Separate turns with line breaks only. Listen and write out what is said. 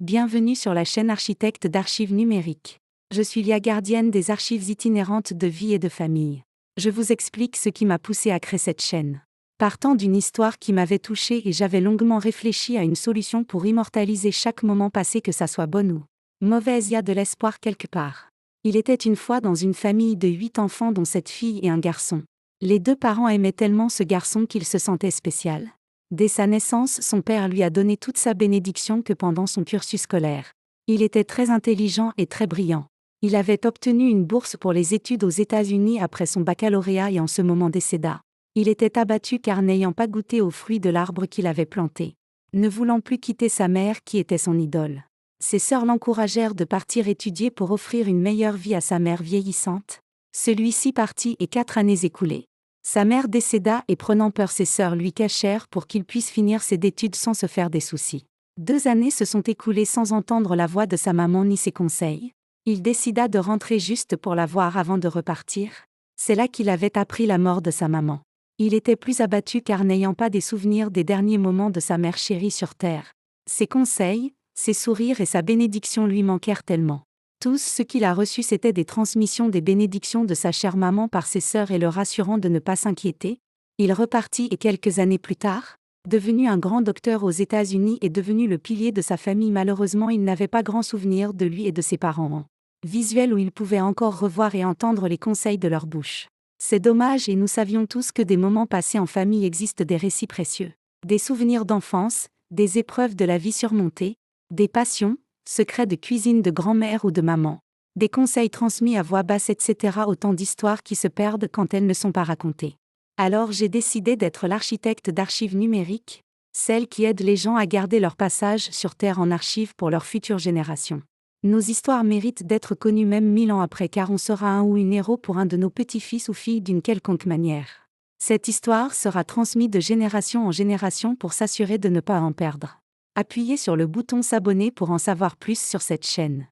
Bienvenue sur la chaîne Architecte d'archives numériques. Je suis Lia, gardienne des archives itinérantes de vie et de famille. Je vous explique ce qui m'a poussé à créer cette chaîne. Partant d'une histoire qui m'avait touchée et j'avais longuement réfléchi à une solution pour immortaliser chaque moment passé, que ça soit bonne ou mauvaise, il y a de l'espoir quelque part. Il était une fois dans une famille de 8 enfants dont 7 filles et un garçon. Les 2 parents aimaient tellement ce garçon qu'il se sentait spécial. Dès sa naissance, son père lui a donné toute sa bénédiction que pendant son cursus scolaire. Il était très intelligent et très brillant. Il avait obtenu une bourse pour les études aux États-Unis après son baccalauréat et en ce moment décéda. Il était abattu car n'ayant pas goûté aux fruits de l'arbre qu'il avait planté. Ne voulant plus quitter sa mère qui était son idole. Ses sœurs l'encouragèrent de partir étudier pour offrir une meilleure vie à sa mère vieillissante. Celui-ci partit et 4 années écoulées. Sa mère décéda et prenant peur, ses sœurs lui cachèrent pour qu'il puisse finir ses études sans se faire des soucis. 2 années se sont écoulées sans entendre la voix de sa maman ni ses conseils. Il décida de rentrer juste pour la voir avant de repartir. C'est là qu'il avait appris la mort de sa maman. Il était plus abattu car n'ayant pas des souvenirs des derniers moments de sa mère chérie sur terre. Ses conseils, ses sourires et sa bénédiction lui manquèrent tellement. Tout ce qu'il a reçu, c'était des transmissions des bénédictions de sa chère maman par ses sœurs et le rassurant de ne pas s'inquiéter. Il repartit et quelques années plus tard, devenu un grand docteur aux États-Unis et devenu le pilier de sa famille, malheureusement il n'avait pas grand souvenir de lui et de ses parents. Visuel où il pouvait encore revoir et entendre les conseils de leur bouche. C'est dommage, et nous savions tous que des moments passés en famille existent des récits précieux. Des souvenirs d'enfance, des épreuves de la vie surmontées, des passions, secrets de cuisine de grand-mère ou de maman. Des conseils transmis à voix basse, etc. Autant d'histoires qui se perdent quand elles ne sont pas racontées. Alors j'ai décidé d'être l'architecte d'archives numériques, celle qui aide les gens à garder leur passage sur Terre en archives pour leurs futures générations. Nos histoires méritent d'être connues même 1000 ans après, car on sera un ou une héros pour un de nos petits-fils ou filles d'une quelconque manière. Cette histoire sera transmise de génération en génération pour s'assurer de ne pas en perdre. Appuyez sur le bouton s'abonner pour en savoir plus sur cette chaîne.